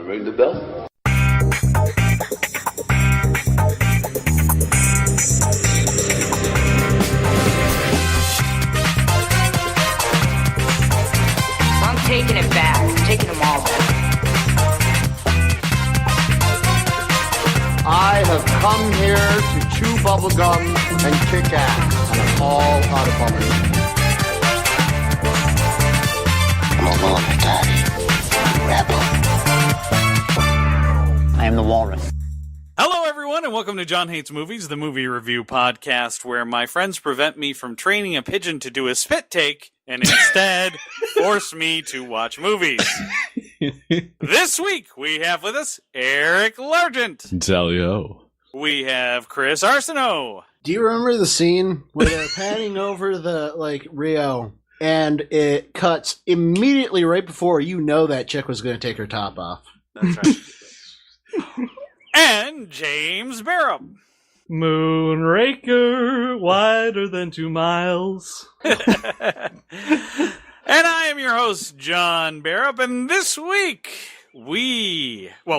Ring the bell? I'm taking it back. I'm taking them all back. I have come here to chew bubblegum and kick ass, and I'm all out of bubblegum. I'm a loner, Daddy. I'm a rebel. I am the walrus. Hello, everyone, and welcome to John Hates Movies, the movie review podcast where my friends prevent me from training a pigeon to do a spit take and instead force me to watch movies. This week, we have with us Eric Largent. Delio. We have Chris Arsenault. Do you remember the scene where they're panning over the, Rio, and it cuts immediately right before you know that chick was going to take her top off? That's right. And James Barham. Moonraker, wider than 2 miles. And I am your host, John Barrett, and this week,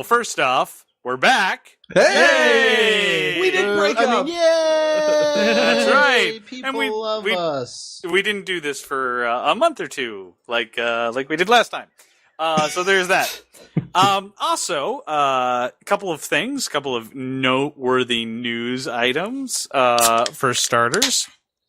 first off, we're back. Hey! We didn't break up! Yay! That's right. People love us. We didn't do this for a month or two, like we did last time. So there's that. Also, a couple of noteworthy news items, for starters.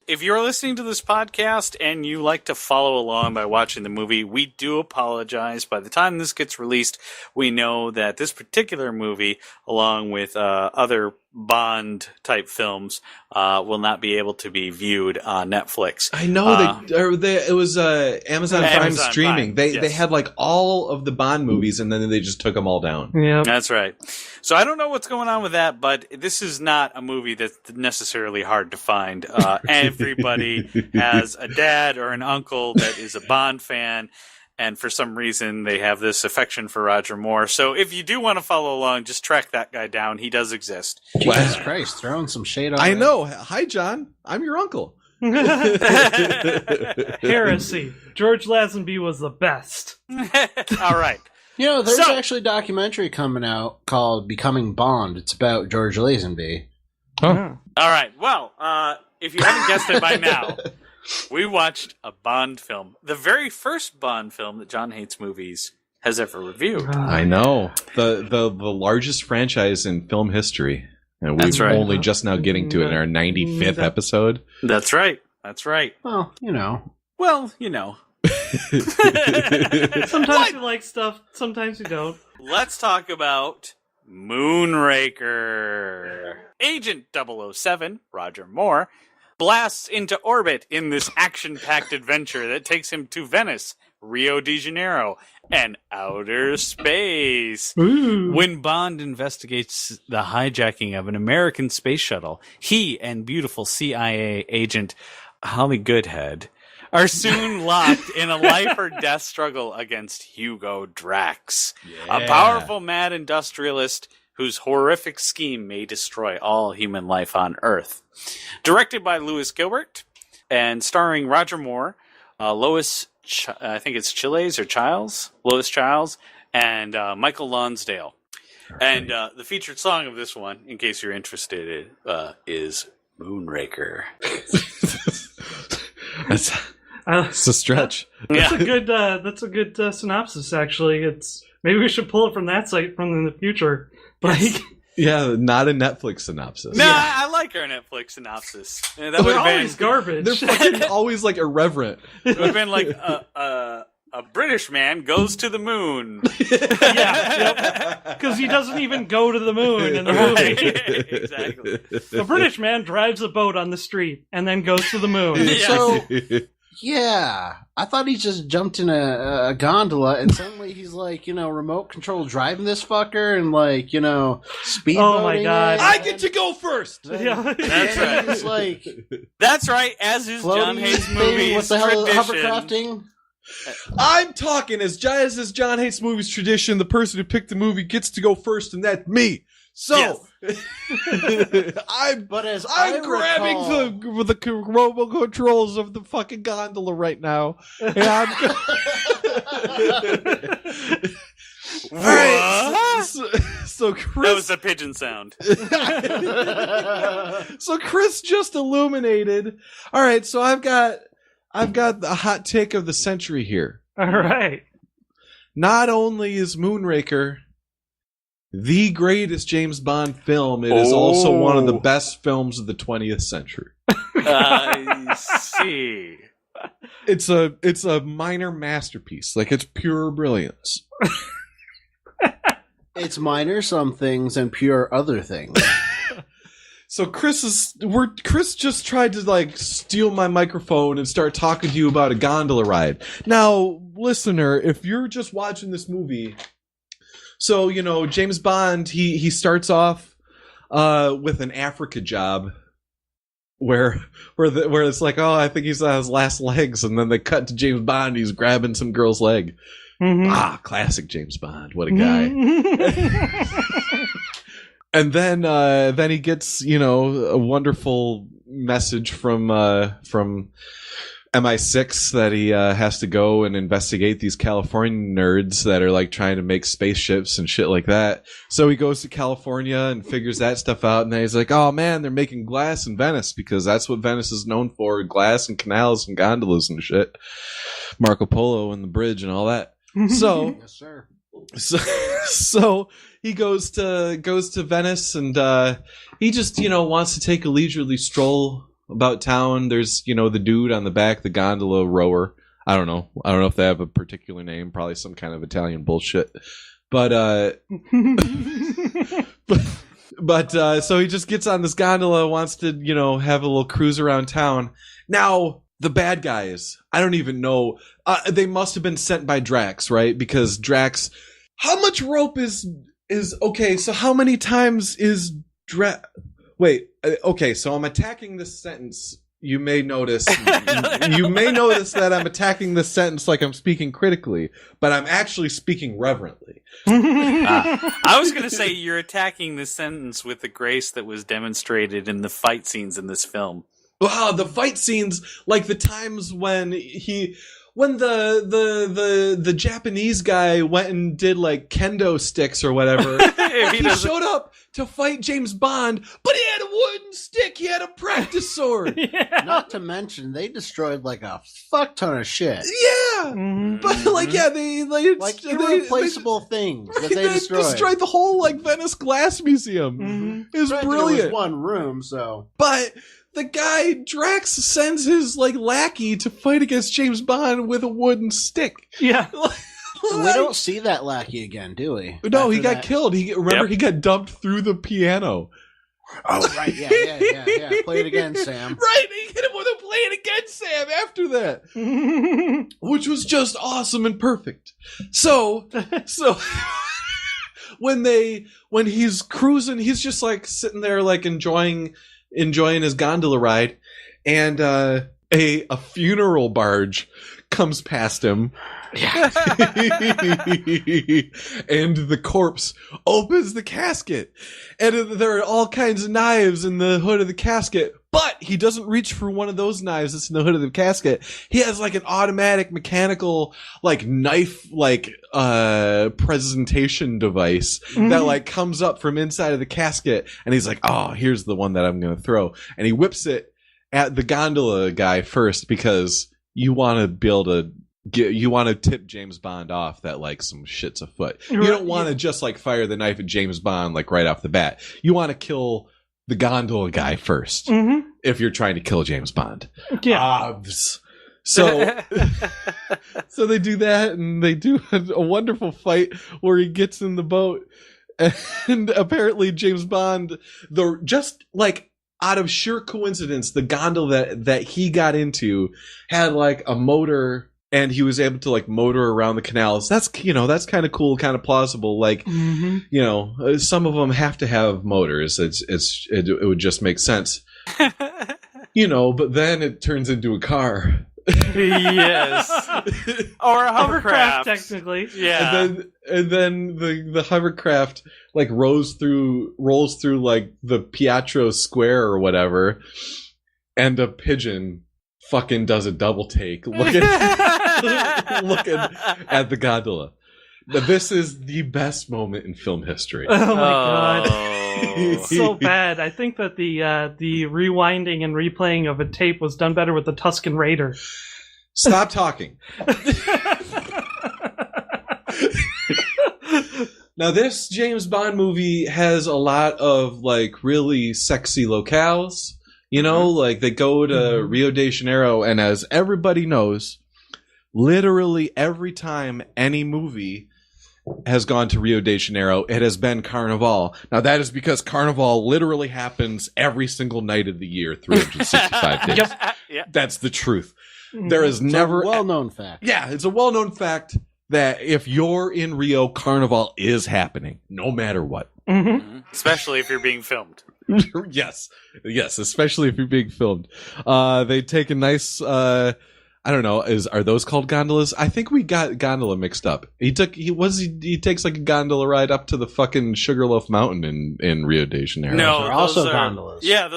If you're listening to this podcast and you like to follow along by watching the movie, we do apologize. By the time this gets released, we know that this particular movie, along with other Bond-type films, will not be able to be viewed on Netflix. I know it was Amazon Prime streaming. Prime, They had like all of the Bond movies, and then they just took them all down. Yeah, that's right. So I don't know what's going on with that, but this is not a movie that's necessarily hard to find. Everybody has a dad or an uncle that is a Bond fan, and for some reason they have this affection for Roger Moore. So if you do want to follow along, just track that guy down. He does exist. Jesus Christ, throwing some shade on I know. Hi, John. I'm your uncle. Heresy. George Lazenby was the best. All right. You know, there's actually a documentary coming out called Becoming Bond. It's about George Lazenby. Huh. All right. Well, if you haven't guessed it by now, we watched a Bond film. The very first Bond film that John Hates Movies has ever reviewed. I know. The largest franchise in film history. And we're only just now getting to it in our 95th episode. That's right. That's right. Well, you know. Sometimes you like stuff, sometimes you don't. Let's talk about Moonraker. Agent 007, Roger Moore, blasts into orbit in this action-packed adventure that takes him to Venice, Rio de Janeiro, and outer space. Ooh. When Bond investigates the hijacking of an American space shuttle, he and beautiful CIA agent Holly Goodhead are soon locked in a life or death struggle against Hugo Drax, a powerful mad industrialist whose horrific scheme may destroy all human life on Earth. Directed by Louis Gilbert and starring Roger Moore, Lois Childs, and Michael Lonsdale. And the featured song of this one, in case you're interested, is Moonraker. It's a stretch. That's a good synopsis. Actually, maybe we should pull it from that site in the future. Yeah, not a Netflix synopsis. No, I like our Netflix synopsis. They're always garbage. They're fucking always like irreverent. It would have been like a British man goes to the moon. Because he doesn't even go to the moon in the movie. Exactly. A British man drives a boat on the street and then goes to the moon. Yes. So, yeah, I thought he just jumped in a gondola and suddenly he's like, remote control driving this fucker and speedboating. Oh my God. I get to go first. Yeah. That's right. It's like That's right. As is John Hates Movies what the hell tradition. hovercrafting? I'm talking as John Hates Movies tradition. The person who picked the movie gets to go first, and that's me. So, I'm grabbing the remote controls of the fucking gondola right now, and I'm. All right, So Chris, that was a pigeon sound. So Chris just illuminated. All right, so I've got the hot take of the century here. All right. Not only is Moonraker the greatest James Bond film, it is also one of the best films of the 20th century. I see. It's a minor masterpiece. Like, it's pure brilliance. It's minor some things and pure other things. So Chris just tried to like steal my microphone and start talking to you about a gondola ride. Now, listener, if you're just watching this movie, so James Bond, he starts off with an Africa job where it's like, oh, I think he's on his last legs, and then they cut to James Bond, he's grabbing some girl's leg. Mm-hmm. Classic James Bond. What a guy. And then he gets, a wonderful message from MI6 that he has to go and investigate these California nerds that are like trying to make spaceships and shit like that. So he goes to California and figures that stuff out, and then he's like, oh man, they're making glass in Venice because that's what Venice is known for, glass and canals and gondolas and shit. Marco Polo and the bridge and all that. So, yes, sir. So he goes to Venice, and he just wants to take a leisurely stroll about town. There's the dude on the back, the gondola rower. I don't know if they have a particular name, probably some kind of Italian bullshit. But so he just gets on this gondola, wants to have a little cruise around town. Now the bad guys, I don't even know. They must have been sent by Drax, right? Because Drax, how much rope is okay? So how many times is Drax? Wait, okay. So I'm attacking this sentence. You may notice that I'm attacking this sentence like I'm speaking critically, but I'm actually speaking reverently. I was going to say you're attacking this sentence with the grace that was demonstrated in the fight scenes in this film. Wow, the fight scenes, like the times when the Japanese guy went and did like kendo sticks or whatever. he showed up to fight James Bond, but he had a wooden stick. He had a practice sword. Yeah. Not to mention, they destroyed like a fuck ton of shit. Yeah, but like they like irreplaceable things that they destroyed. Destroyed the whole like Venice Glass Museum. It was brilliant. It was one room, so but. The guy, Drax, sends his, like, lackey to fight against James Bond with a wooden stick. Yeah. We don't see that lackey again, do we? No, he got killed. He got dumped through the piano. Oh, right, yeah. Play it again, Sam. Right, he hit him with a play it again, Sam, after that. Which was just awesome and perfect. So... when he's cruising, he's just, like, sitting there, like, enjoying his gondola ride, and a funeral barge comes past him. Yeah. And the corpse opens the casket, and there are all kinds of knives in the hood of the casket, but he doesn't reach for one of those knives that's in the hood of the casket. He has like an automatic mechanical like knife like presentation device that like comes up from inside of the casket, and he's like, oh, here's the one that I'm gonna throw, and he whips it at the gondola guy first because you want to be able to you want to tip James Bond off that like some shit's afoot. You don't want to just like fire the knife at James Bond like right off the bat. You want to kill the gondola guy first if you're trying to kill James Bond. Yeah. So they do that, and they do a wonderful fight where he gets in the boat, and apparently James Bond, just like out of sheer coincidence, the gondola that he got into had like a motor, and he was able to like motor around the canals. That's kind of cool, kind of plausible. Like some of them have to have motors. It would just make sense. But then it turns into a car. Yes. Or a hovercraft, technically. Yeah. And then the hovercraft like rolls through like the Pietro Square or whatever, and a pigeon fucking does a double take looking at the gondola. This is the best moment in film history. Oh my god. Oh. So bad. I think that the rewinding and replaying of a tape was done better with the Tusken Raider. Stop talking. Now, this James Bond movie has a lot of, like, really sexy locales. You know, like, they go to Rio de Janeiro, and as everybody knows, literally every time any movie has gone to Rio de Janeiro, it has been Carnival. Now, that is because Carnival literally happens every single night of the year, 365 days. Yep. That's the truth. There is never... a well-known fact. Yeah, it's a well-known fact that if you're in Rio, Carnival is happening, no matter what. Especially if you're being filmed. Yes, especially if you're being filmed. They take a nice, I don't know, are those called gondolas? I think we got gondola mixed up. He takes like a gondola ride up to the fucking Sugarloaf Mountain in Rio de Janeiro. No, They're also those are gondolas. Yeah,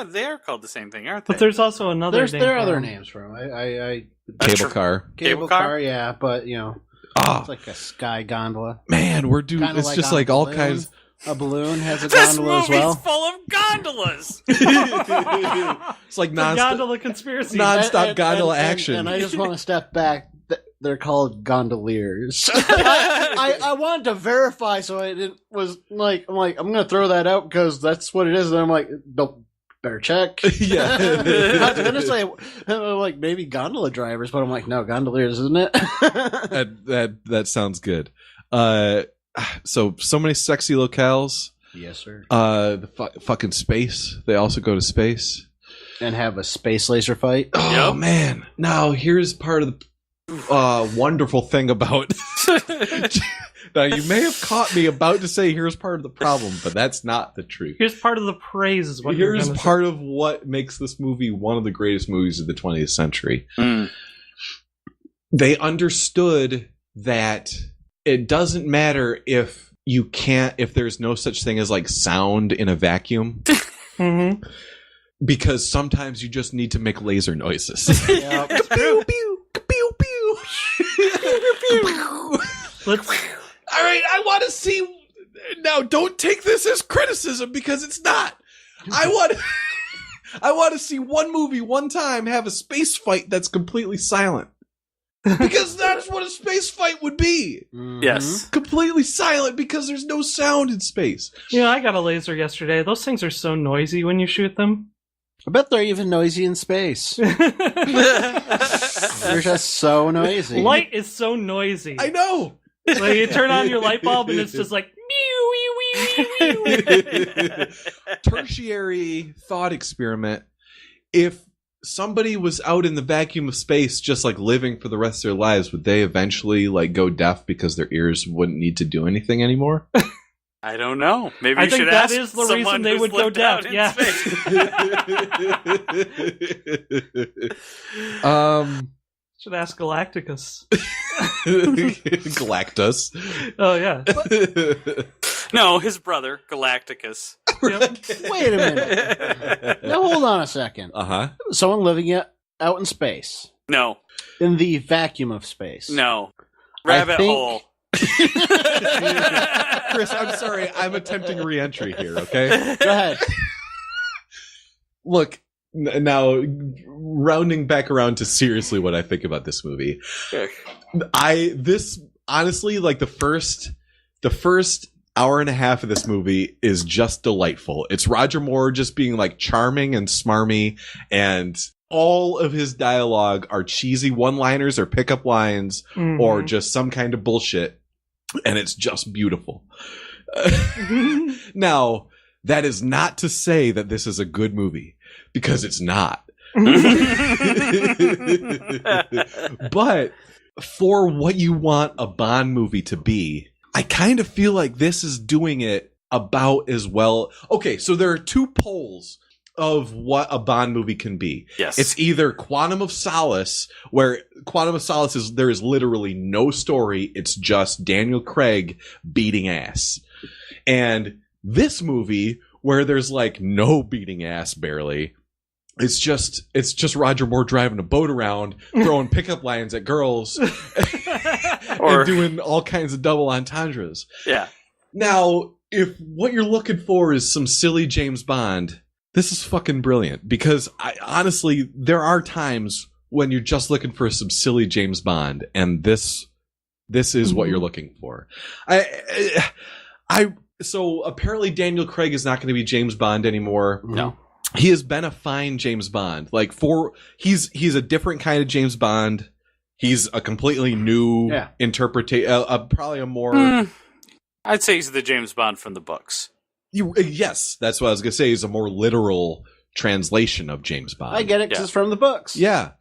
they are called the same thing, aren't they? But there's also another name. There are for other them. names for them. I Cable car. cable car, yeah, but you know, it's like a sky gondola. Man, we're doing. Kinda It's like just on like a all balloon. kinds. A balloon has a This gondola as movie's well. full of gondolas. It's like The nonstop. gondola conspiracy. Non-stop gondola action. And I just want to step back. They're called gondoliers. I wanted to verify, so I didn't. I'm gonna throw that out because that's what it is. And I'm like, don't. Better check. Yeah. I was gonna say like maybe gondola drivers, but I'm like, no, gondoliers, isn't it? that sounds good. So many sexy locales. Yes, sir. The fucking space. They also go to space And have a space laser fight. Oh man! Now here's part of the wonderful thing about. Now you may have caught me about to say here's part of the problem, but that's not the truth. Here's part of the praise. Is what you're Here's gonna part of what makes this movie one of the greatest movies of the 20th century. They understood that it doesn't matter if there's no such thing as like sound in a vacuum. Mm-hmm. Because sometimes you just need to make laser noises. Yep. Pew, pew, pew, pew. Let's. All right, I want to see. Now, don't take this as criticism because it's not. I want to see one movie one time have a space fight that's completely silent. Because that's what a space fight would be. Yes. Completely silent because there's no sound in space. I got a laser yesterday. Those things are so noisy when you shoot them. I bet they're even noisy in space. They're just so noisy. Light is so noisy. I know. Like you turn on your light bulb and it's just like Tertiary thought experiment. If somebody was out in the vacuum of space just like living for the rest of their lives, would they eventually like go deaf because their ears wouldn't need to do anything anymore? I don't know. Maybe I you think should that ask is the someone reason they who's would go lived out deaf. in Yeah. um Should ask Galacticus. Galactus. Oh yeah. No, his brother, Galacticus. Wait a minute. Now hold on a second. Uh-huh. Someone living out in space. No. In the vacuum of space. No. Rabbit think- hole. Chris, I'm sorry. I'm attempting re-entry here, okay? Go ahead. Look, now rounding back around to seriously what I think about this movie. Honestly, like the first hour and a half of this movie is just delightful. It's Roger Moore just being like charming and smarmy, and all of his dialogue are cheesy one-liners or pickup lines or just some kind of bullshit, and it's just beautiful. Now, that is not to say that this is a good movie, because it's not. But for what you want a Bond movie to be, I kind of feel like this is doing it about as well. Okay, so there are two poles of what a Bond movie can be. Yes. It's either Quantum of Solace, where Quantum of Solace is there is literally no story. It's just Daniel Craig beating ass. And this movie, where there's like no beating ass barely, it's just Roger Moore driving a boat around, throwing pickup lines at girls, Or and doing all kinds of double entendres. yeah. Now, if what you're looking for is some silly James Bond, this is fucking brilliant. Because honestly, there are times when you're just looking for some silly James Bond, and this is what you're looking for. So apparently Daniel Craig is not going to be James Bond anymore. No. He has been a fine James Bond. He's a different kind of James Bond. He's a completely new interpretation, probably a more... I'd say he's the James Bond from the books. Yes, that's what I was going to say. He's a more literal translation of James Bond. I get it because it's from the books. Yeah.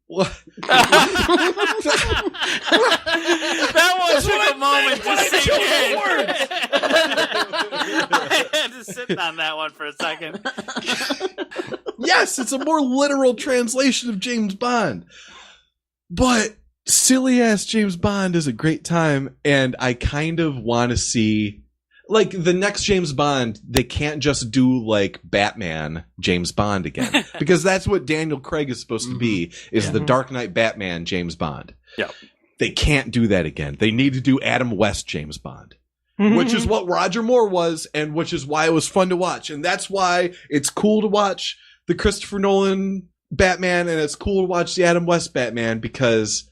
That one took a moment to sink in. I had to sit on that one for a second. Yes, it's a more literal translation of James Bond. But silly ass James Bond is a great time, and I kind of want to see, like, the next James Bond. They can't just do like Batman James Bond again, because that's what Daniel Craig is supposed to be, is the Dark Knight Batman James Bond. Yep. They can't do that again. They need to do Adam West James Bond, which is what Roger Moore was, and which is why it was fun to watch, and that's why it's cool to watch the Christopher Nolan Batman, and it's cool to watch the Adam West Batman, because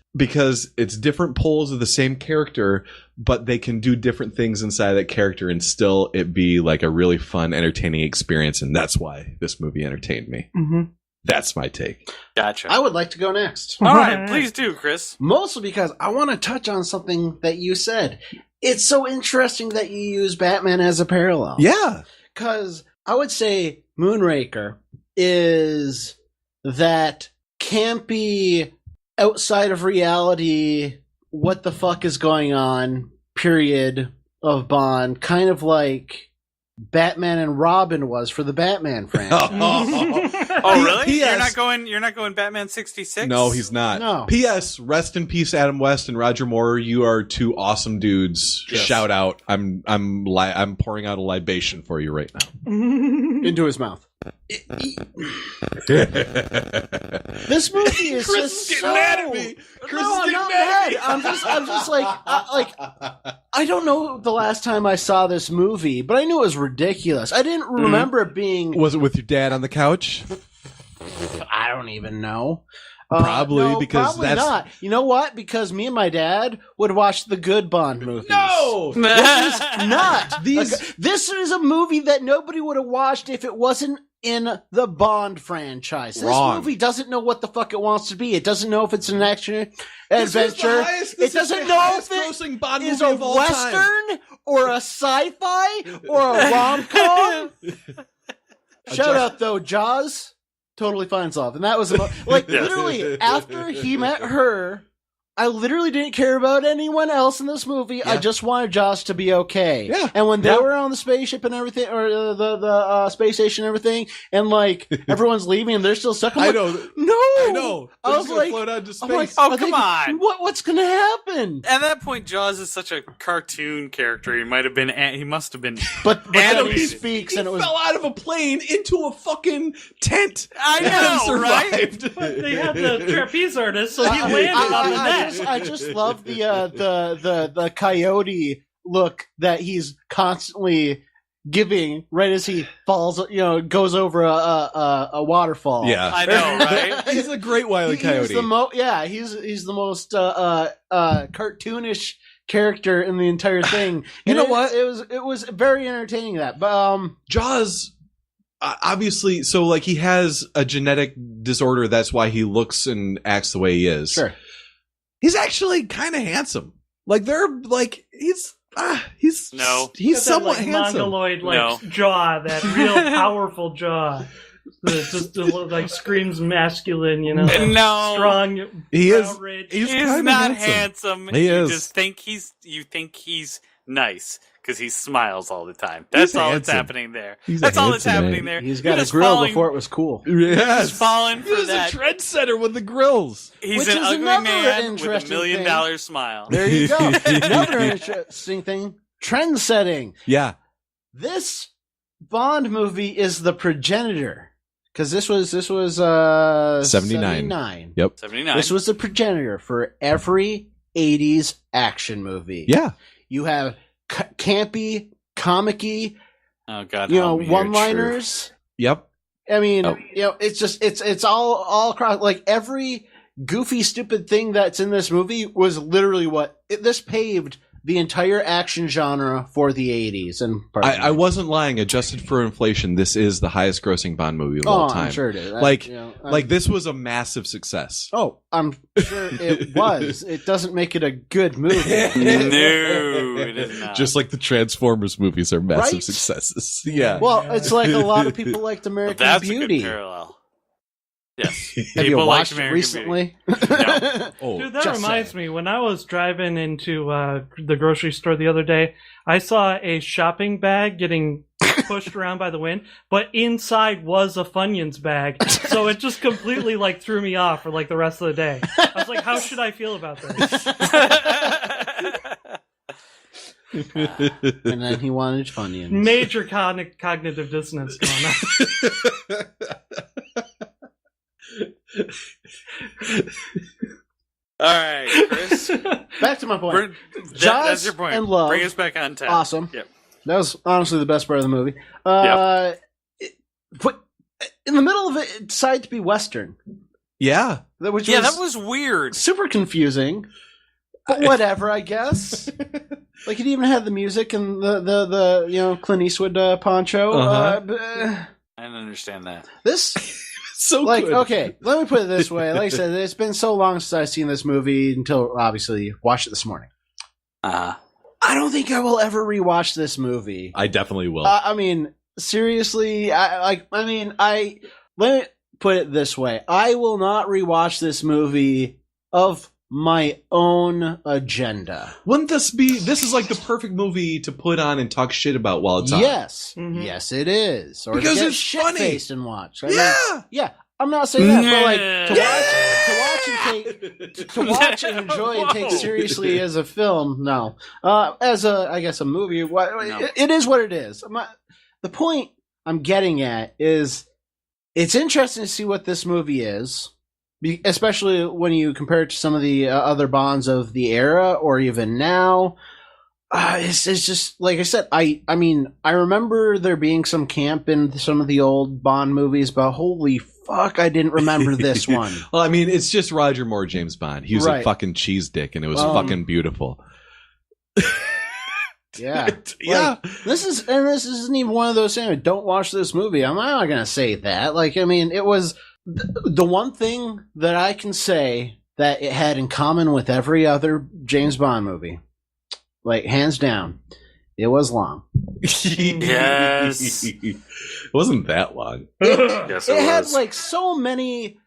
it's different poles of the same character, but they can do different things inside that character and still it be like a really fun, entertaining experience, and that's why this movie entertained me. That's my take. Gotcha. I would like to go next. All right, please do, Chris. Mostly because I want to touch on something that you said. It's so interesting that you use Batman as a parallel. Yeah. Because I would say Moonraker is that campy, outside of reality, what the fuck is going on, period, of Bond, kind of like Batman and Robin was for the Batman franchise. Oh, really? P.S. You're not going Batman 66? No, he's not. No. P.S. Rest in peace, Adam West and Roger Moore. You are two awesome dudes. Yes. Shout out. I'm pouring out a libation for you right now. Into his mouth. This movie is Chris just is getting so... mad at me. Chris No, is I'm getting not mad at me. I'm just like, I don't know the last time I saw this movie, but I knew it was ridiculous. I didn't remember it being... Was it with your dad on the couch? I don't even know. Probably, No, because probably that's... not. You know what? Because me and my dad would watch the good Bond movies. No! This is not. These- This is a movie that nobody would have watched if it wasn't in the Bond franchise. This Wrong. movie doesn't know what the fuck it wants to be. It doesn't know if it's an action adventure. This It doesn't know if grossing Bond it is movie a of all time. western or a sci-fi or a rom-com. Shout out though, Jaws. Totally fine solved. And that was like literally after he met her, I literally didn't care about anyone else in this movie. Yeah. I just wanted Joss to be okay. Yeah. And when they were on the spaceship and everything, or the space station and everything, and like everyone's leaving and they're still stuck. I'm I like, know. No, I know. I They're was just gonna like, float out into space. I'm like, Oh, are come they- on. What's gonna happen? At that point, Jaws is such a cartoon character. He must have been. But then he animated. speaks, He and it was fell out of a plane into a fucking tent. I know, and right? survived. They had the trapeze artist, so he landed on the net. I just love the coyote look that he's constantly giving right as he falls, goes over a waterfall. Yeah. I know, right? He's a great Wile E. Coyote. He's the most cartoonish character in the entire thing. You know And what? It was very entertaining. That, but Jaws, obviously, so like he has a genetic disorder. That's why he looks and acts the way he is. sure. He's actually kind of handsome. Like they're like he's No. he's Got that, somewhat like, handsome. mongoloid No. jaw, that real powerful jaw. That just like screams masculine, No. strong. He is. outrage. He's He's kinda not handsome. handsome. He you is. just think he's nice because he smiles all the time. That's all that's handsome. happening there. He's That's a all that's handsome happening man. there. He's You're got a just grill falling- before it was cool. Yes. He's falling He for was that. a trendsetter with the grills. He's Which an is ugly another man with a $1 interesting million thing. smile. There you go. Another interesting thing: trend setting. Yeah. This Bond movie is the progenitor because this was 79. 79. Yep. 79. This was the progenitor for every '80s action movie. Yeah. You have campy, comic-y, Oh God, one-liners. Yep. I mean, it's all across. Like every goofy, stupid thing that's in this movie was literally this paved the entire action genre for the '80s. And I wasn't lying. Adjusted for inflation, this is the highest grossing Bond movie of all time. I'm sure it is. This was a massive success. Oh, I'm sure it was. It doesn't make it a good movie. No, it is not. Just like the Transformers movies are massive Right? successes. Yeah. Well, it's like a lot of people liked But American that's Beauty. a good parallel. Yes. Have you People liked watched it American recently? No. Oh, Dude, that just reminds saying. me. When I was driving into the grocery store the other day, I saw a shopping bag getting pushed around by the wind, but inside was a Funyuns bag. So it just completely threw me off for the rest of the day. I was like, how should I feel about this? And then he wanted Funyuns. Major cognitive dissonance going on. All right, Chris. Back to my point. That's Jaws your point. and Love. Bring us back on task. Awesome. Yep. That was honestly the best part of the movie. But in the middle of it decided to be Western. yeah. Which Yeah, that was weird. super confusing. But whatever, I guess. Like it even had the music and the Clint Eastwood poncho. Uh-huh. I didn't understand that. This So good. okay, let me put it this way. Like I said, it's been so long since I've seen this movie until obviously watched it this morning. I don't think I will ever rewatch this movie. I definitely will. I mean, seriously, let me put it this way. I will not rewatch this movie of my own agenda. Wouldn't this is like the perfect movie to put on and talk shit about while it's on? Yes. Mhm. Yes, it is. Or Because to get it's funny. shit-faced and watch. I mean, Yeah. yeah. I'm not saying that, but like Yeah. to watch and enjoy and take Whoa. seriously as a film, no. As a movie, No. it is what it is. The point I'm getting at is it's interesting to see what this movie is, especially when you compare it to some of the other Bonds of the era or even now. It's just like I said. I mean, I remember there being some camp in some of the old Bond movies, but holy fuck, I didn't remember this one. Well, I mean, it's just Roger Moore, James Bond. He was a Right. fucking cheese dick, and it was fucking beautiful. Yeah, Yeah. Like, this isn't even one of those saying don't watch this movie. I'm not gonna say that. Like, I mean, it was the one thing that I can say that it had in common with every other James Bond movie. Like, hands down, it was long. Yes. It wasn't that long. Yes, It had was. like so many.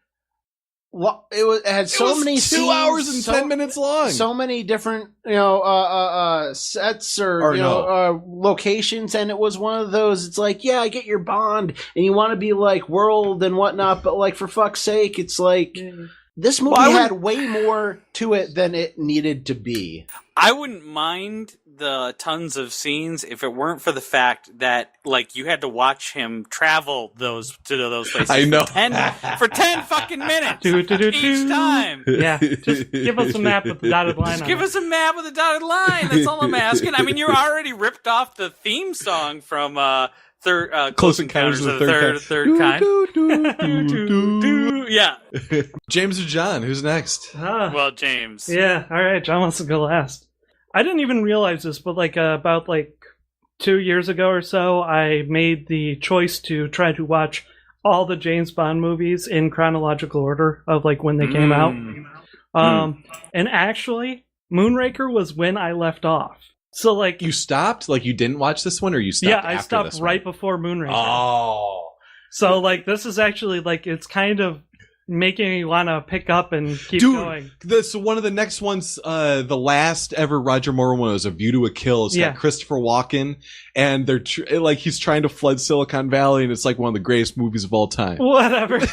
It had so it was many 2 scenes, hours and 10 minutes long. so many different sets Or locations, and it was one of those. It's like, yeah, I get your Bond, and you want to be like world and whatnot, but like for fuck's sake, it's like this movie had way more to it than it needed to be. I wouldn't mind the tons of scenes if it weren't for the fact that like you had to watch him travel to those places. I know. for 10 fucking minutes Do-do-do-do. each time. Yeah, just give us a map with the dotted line Just on give it. us a map with a dotted line. That's all I'm asking. I mean, you're already ripped off the theme song from Close Encounters of the Third Kind. Yeah. James or John? Who's next? Well, James. Yeah, alright, John wants to go last. I didn't even realize this, but about 2 years ago or so, I made the choice to try to watch all the James Bond movies in chronological order of when they came out. And actually, Moonraker was when I left off. So You stopped? Like you didn't watch this one, or you stopped? yeah, I after stopped this right one? before Moonraker. Oh. So this is actually it's kind of making me want to pick up and keep Dude, going. So one of the next ones, the last ever Roger Moore one was A View to a Kill. It's got Christopher Walken, and they're he's trying to flood Silicon Valley, and it's like one of the greatest movies of all time. Whatever. I was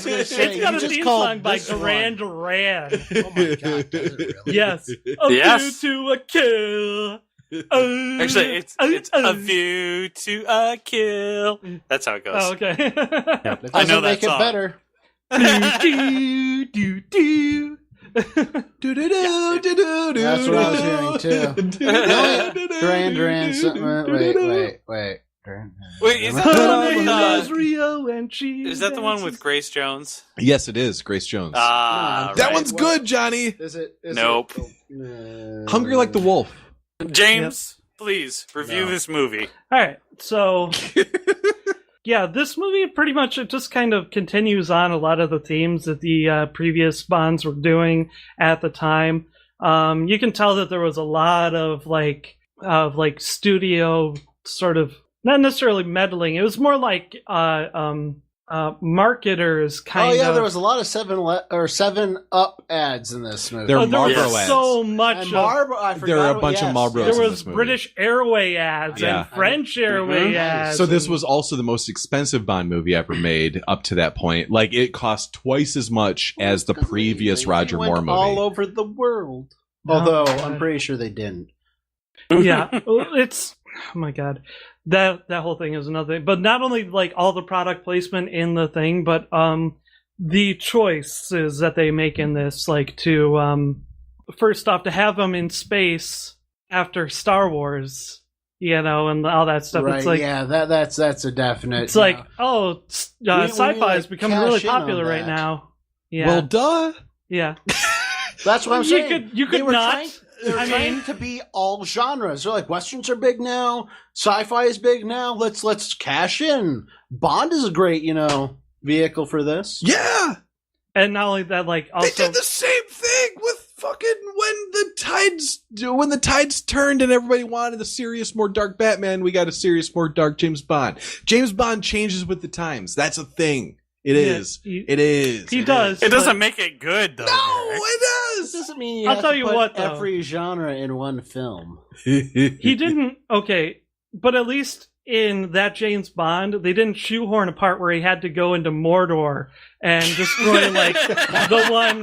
gonna say, It's got you a just theme called song by this Duran one. Duran. Oh my god, does it really? Yes. A Yes. view to a kill. Actually, it's A View to a Kill. That's how it goes. Oh, okay. It I know doesn't that make it song. better. do, do, do, do. That's what I was hearing too. Duran. Wait. Wait, is that the one with, Rio and cheese? is that the one with Grace Jones? Yes, it is. Grace Jones. Ah, that right. one's good, Johnny. Is it? Nope. Hungry Like the Wolf. James, please review this movie. All right, so yeah, this movie pretty much it just kind of continues on a lot of the themes that the previous Bonds were doing at the time. You can tell that there was a lot of like studio sort of not necessarily meddling. It was more like marketers kind of. Oh yeah, there was a lot of 7-Up ads in this movie. There were there Marlboro was ads. so much. And Marlboro, I forgot. There were a bunch of Marlboros There in was this movie. British Airway ads and French Airway ads. So this was also the most expensive Bond movie ever made up to that point. Like, it cost twice as much as the previous Roger Moore movie. All over the world. Although I'm pretty sure they didn't. Yeah, it's oh my god, that whole thing is another thing. But not only like all the product placement in the thing, but the choices that they make in this, like to first off to have them in space after Star Wars, you know, and all that stuff. Right? It's like that's a definite. it's like sci-fi like, is becoming really cash in on popular right that. now. Yeah, Well, duh. yeah. That's what I'm saying. You could they were not. They're trying to be all genres. They're like, westerns are big now, sci-fi is big now. Let's cash in. Bond is a great, vehicle for this. Yeah. And not only that, like also They did the same thing with fucking when the tides turned and everybody wanted a serious, more dark Batman. We got a serious, more dark James Bond. James Bond changes with the times. That's a thing. It is. It is. He does. It doesn't make it good, though. No, Derek. it This does. doesn't mean you I'll have tell to you put what, though. every genre in one film. He didn't. Okay, but at least in that James Bond, they didn't shoehorn a part where he had to go into Mordor and destroy like the one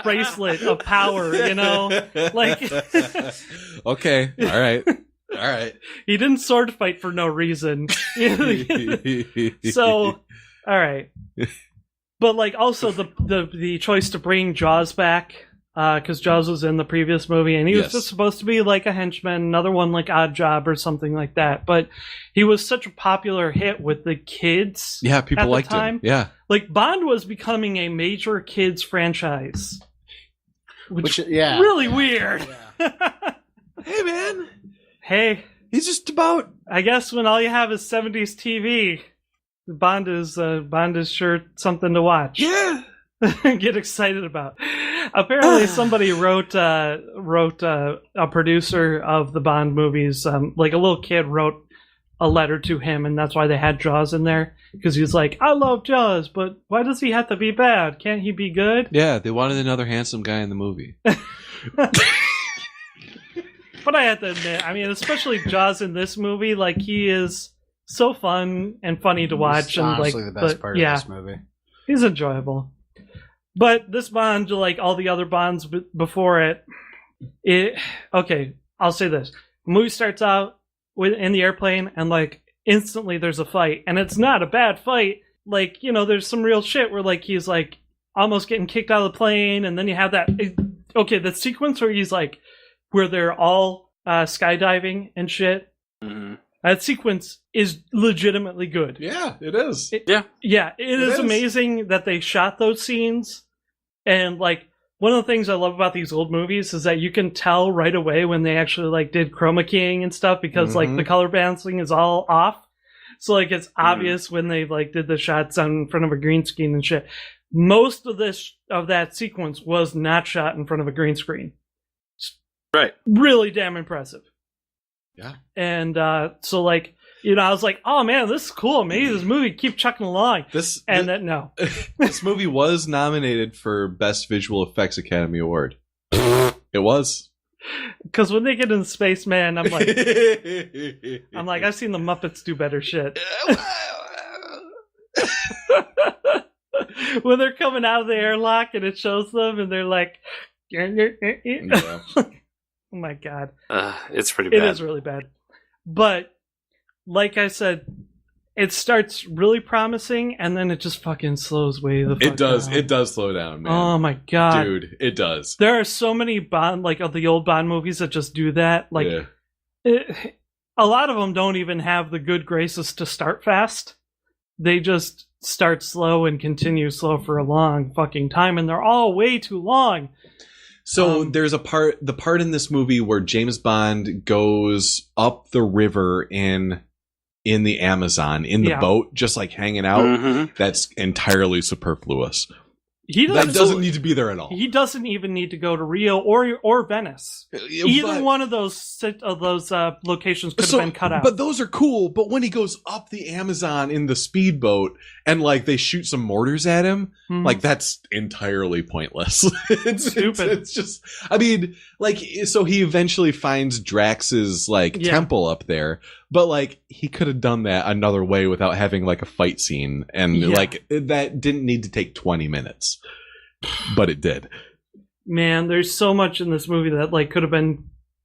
bracelet of power. You know, like Okay. All right. All right. he didn't sword fight for no reason. So, all right. But like also the choice to bring Jaws back, because Jaws was in the previous movie and he was just supposed to be like a henchman, another one like Odd Job or something like that. But he was such a popular hit with the kids. Yeah, people at the liked time. him. Yeah. Like Bond was becoming a major kids franchise, which yeah, really weird. Hey, man. Hey, He's just about. I guess when all you have is 70s TV, Bond is sure something to watch. Yeah. Get excited about. Apparently, somebody wrote a producer of the Bond movies, like a little kid wrote a letter to him, and that's why they had Jaws in there, because he's like, I love Jaws, but why does he have to be bad? Can't he be good? Yeah, they wanted another handsome guy in the movie. But I have to admit, I mean, especially Jaws in this movie, like he is so fun and funny to watch, and honestly like the best but, part yeah, of this movie. he's enjoyable. But this Bond, like all the other Bonds before it, okay, I'll say this: the movie starts out in the airplane, and like instantly there's a fight, and it's not a bad fight. Like, there's some real shit where like he's like almost getting kicked out of the plane, and then you have that the sequence where he's like where they're all skydiving and shit. Mm-hmm. That sequence is legitimately good. Yeah, it is. It is amazing that they shot those scenes. And like one of the things I love about these old movies is that you can tell right away when they actually like did chroma keying and stuff, because like the color balancing is all off. So like it's obvious when they like did the shots in front of a green screen and shit. Most of that sequence was not shot in front of a green screen. Right. Really damn impressive. Yeah. And so like, I was like, oh man, this is cool. Maybe this movie keep chucking along. This movie was nominated for Best Visual Effects Academy Award. It was. Because when they get in space, man, I'm like, I've seen the Muppets do better shit. When they're coming out of the airlock and it shows them and they're like, Yeah. oh my god. It's pretty bad. It is really bad. But like I said, it starts really promising, and then it just fucking slows way the fuck It does. down. It does slow down, man. Oh my god, Dude, it does. there are so many Bond, like of the old Bond movies that just do that. Like, Yeah. a lot of them don't even have the good graces to start fast. They just start slow and continue slow for a long fucking time, and they're all way too long. So there's the part in this movie where James Bond goes up the river in the Amazon in the boat, just like hanging out. Mhm. That's entirely superfluous. He That doesn't need to be there at all. He doesn't even need to go to Rio or Venice. Either one of those locations could have been cut out. But those are cool. But when he goes up the Amazon in the speedboat and like they shoot some mortars at him, like that's entirely pointless. It's stupid. It's just, I mean, like, so he eventually finds Drax's like temple up there, but like he could have done that another way without having like a fight scene, and like that didn't need to take 20 minutes. But it did. Man, there's so much in this movie that like could have been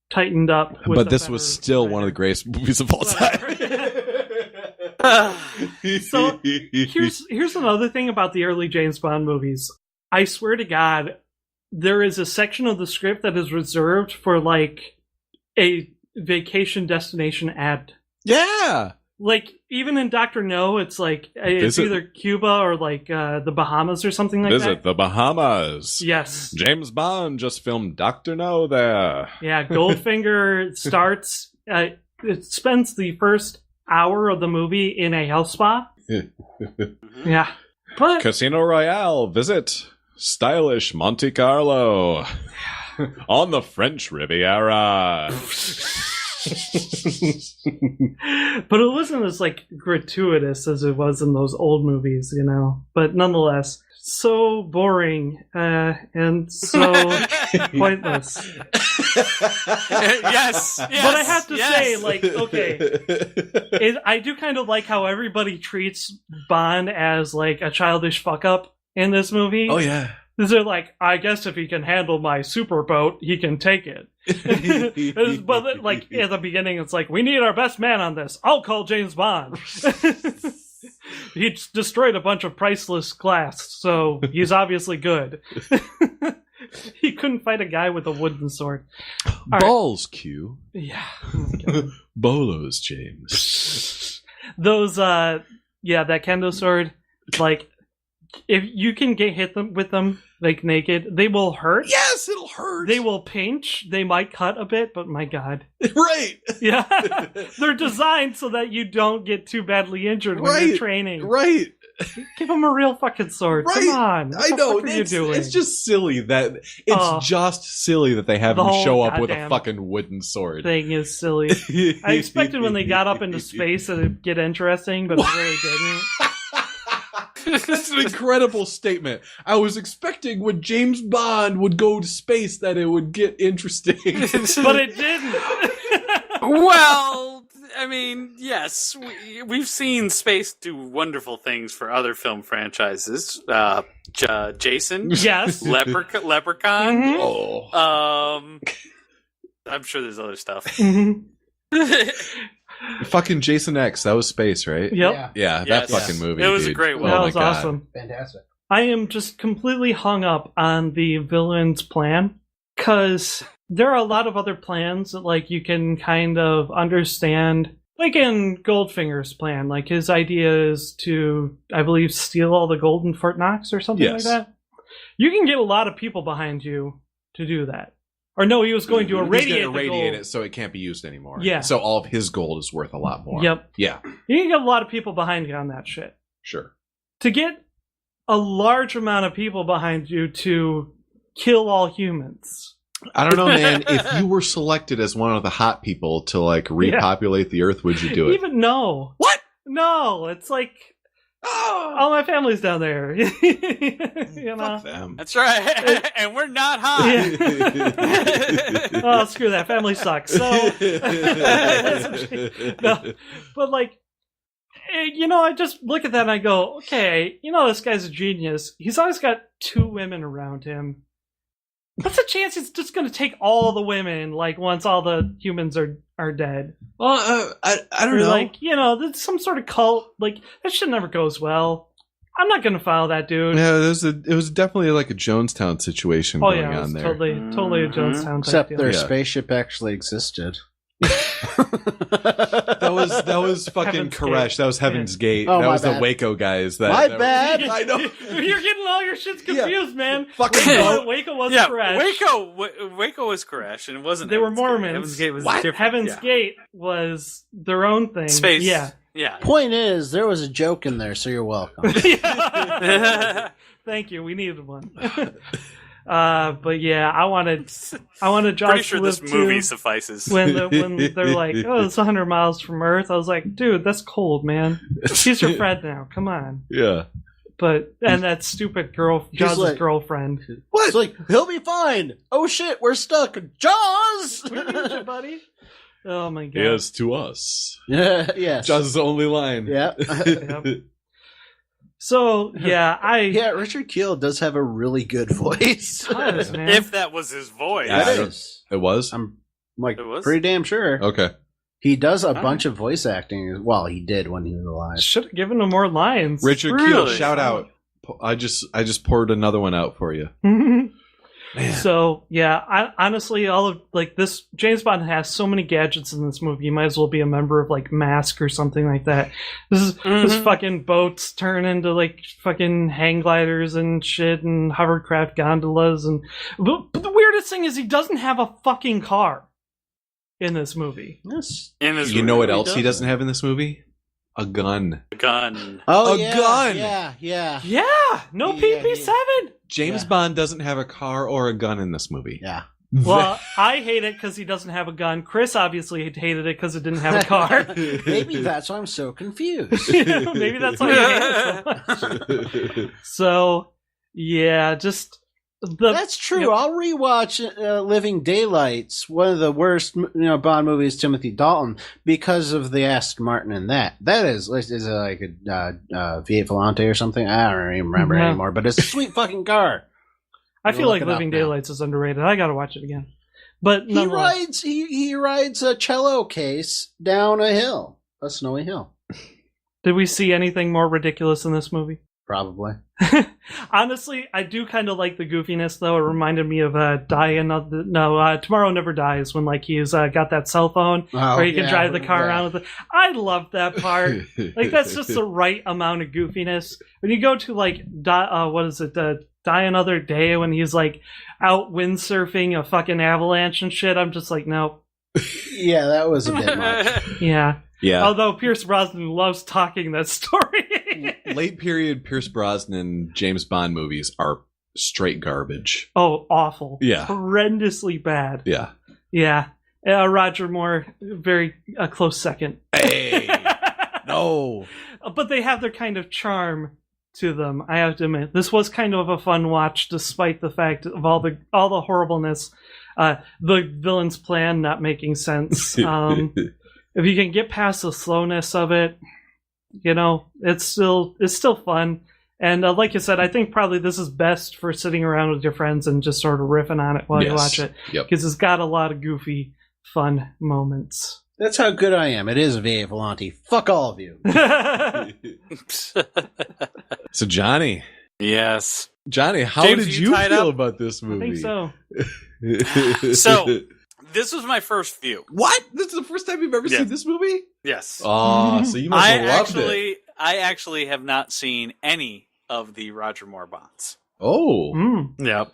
tightened up. But this was still one of the greatest movies of all time. So here's another thing about the early James Bond movies. I swear to God, there is a section of the script that is reserved for like a vacation destination ad. Yeah. Like, even in Dr. No, it's like, it's either Cuba or like the Bahamas or something like that. Visit the Bahamas. Yes. James Bond just filmed Dr. No there. Yeah, Goldfinger starts, it spends the first hour of the movie in a health spa. Yeah. But Casino Royale, visit stylish Monte Carlo on the French Riviera. but it wasn't as like gratuitous as it was in those old movies, you know. But nonetheless, so boring and so pointless. Yes, But I have to say, like, okay, I do kind of like how everybody treats Bond as like a childish fuck up in this movie. Oh yeah. They're like, I guess if he can handle my super boat, he can take it. But like at the beginning, it's like, we need our best man on this. I'll call James Bond. He destroyed a bunch of priceless glass, so he's obviously good. He couldn't fight a guy with a wooden sword. All Balls, right. Q. Yeah. Oh Bolos, James. Those, that kendo sword, like, if you can get hit them with them like naked, they will hurt. Yes, it'll hurt. They will pinch. They might cut a bit, but my God, right? Yeah, they're designed so that you don't get too badly injured when you're training. Right. Give them a real fucking sword. Right. Come on. What the fuck are you doing? It's just silly that they have him show up with a fucking wooden sword. Thing is silly. I expected when they got up into space that it'd get interesting, but it really didn't. That's an incredible statement. I was expecting when James Bond would go to space that it would get interesting. But it didn't. Well, I mean, yes, we've seen space do wonderful things for other film franchises. Jason. Yes. Leprechaun. Mm-hmm. Oh. I'm sure there's other stuff. Mm-hmm. Fucking Jason X, that was space, right? Yep. Yeah, that fucking movie. It was dude. a great one. That was awesome. Fantastic. I am just completely hung up on the villain's plan, because there are a lot of other plans that, like, you can kind of understand. Like in Goldfinger's plan, like his idea is to, I believe, steal all the gold in Fort Knox or something like that. You can get a lot of people behind you to do that. Or no, he was going to irradiate it so it can't be used anymore. Yeah. So all of his gold is worth a lot more. Yep. Yeah. You can get a lot of people behind you on that shit. Sure. To get a large amount of people behind you to kill all humans. I don't know, man. If you were selected as one of the hot people to like repopulate the earth, would you do it? Even no. What? No, it's like, all my family's down there. You know? Fuck them. That's right. And we're not hot. Yeah. Oh, screw that. Family sucks. So, no, but like, you know, I just look at that and I go, okay, you know, this guy's a genius. He's always got two women around him. What's the chance it's just going to take all the women, like, once all the humans are dead? Well, I don't Or, know. like, there's some sort of cult. Like, that shit never goes well. I'm not going to follow that dude. Yeah, it was definitely like a Jonestown situation Oh, going yeah, it on was there. totally a Jonestown type Except deal. their Yeah. spaceship actually existed. That was fucking Heaven's Koresh. Gate. That was Heaven's Gate. Oh, that my was the bad. Waco guys. That My that- bad. I know. You're getting all your shits confused, man. Fucking Waco was Yeah, correct. Waco was Koresh, and it wasn't. They were Heaven's Gate. Mormons. Heaven's Gate was What? different. Heaven's yeah. Gate was their own thing. Space. Yeah. Yeah. Point is, there was a joke in there, so you're welcome. Thank you. We needed one. But yeah, I wanted Josh Pretty sure to live this movie too. suffices. When they're like, oh, it's 100 miles from Earth, I was like, dude, that's cold, man. She's your friend now. Come on. Yeah. And that stupid girl, He's Jaws' like- girlfriend. What? It's like, he'll be fine. Oh shit, we're stuck. Jaws! buddy. Oh my god. Yes, to us. Yeah, yes. Jaws' only line. Yeah. Yep. So yeah, Yeah, Richard Kiel does have a really good voice. does, man. If that was his voice. Yeah. It is. It was? I'm like It was? pretty damn sure. Okay. He does a Alright. bunch of voice acting. Well, he did when he was alive. should have given him more lines. Richard Really? Kiel, shout out. I just poured another one out for you. So yeah, I honestly, all of like this James Bond has so many gadgets in this movie. You might as well be a member of like Mask or something like that. This fucking boats turn into like fucking hang gliders and shit and hovercraft gondolas and. But the weirdest thing is he doesn't have a fucking car in this movie. Yes. In his You know what movie, else he doesn't have in this movie? A gun. gun. Oh, A yeah, gun! Yeah. Yeah, no Yeah, PP7. James Yeah. Bond doesn't have a car or a gun in this movie. Yeah. Well, I hate it because he doesn't have a gun. Chris obviously hated it because it didn't have a car. Maybe that's why I'm so confused. Maybe that's why you hate it so much. So, yeah, just That's true. Yep. I'll rewatch Living Daylights, one of the worst Bond movies, Timothy Dalton, because of the Aston Martin in that. That is it like a V8 Volante or something? I don't even remember Yeah. anymore, but it's a sweet fucking car. I feel Look like it up Living now. Daylights is underrated. I gotta watch it again. But He nonetheless, rides a cello case down a hill, a snowy hill. did we see anything more ridiculous in this movie? Probably. Honestly, I do kind of like the goofiness, though. It reminded me of Tomorrow Never Dies, when like he's got that cell phone Oh, where you can yeah, drive the car yeah. around with it. I love that part. Like that's just the right amount of goofiness. When you go to like Die Another Day, when he's like out windsurfing a fucking avalanche and shit, I'm just like, no. Yeah, that was a bit much. Yeah. Yeah. Although Pierce Brosnan loves talking that story. Late period Pierce Brosnan James Bond movies are straight garbage. Oh, awful. Yeah. Horrendously bad. Yeah. Yeah. Roger Moore, a close second. Hey. No. But they have their kind of charm to them, I have to admit. This was kind of a fun watch, despite the fact of all the horribleness. The villain's plan not making sense. If you can get past the slowness of it, it's still fun. And like you said, I think probably this is best for sitting around with your friends and just sort of riffing on it while you watch it. Yep. Because it's got a lot of goofy, fun moments. That's how good I am. It is a V8 Volante. Fuck all of you. So Johnny, James, how did are you you tied feel up? about this I movie? think so. So, this was my first view. What? This is the first time you've ever Yeah. seen this movie? Yes. Oh, so you must have loved it. I actually have not seen any of the Roger Moore Bonds. Oh. Mm. Yeah.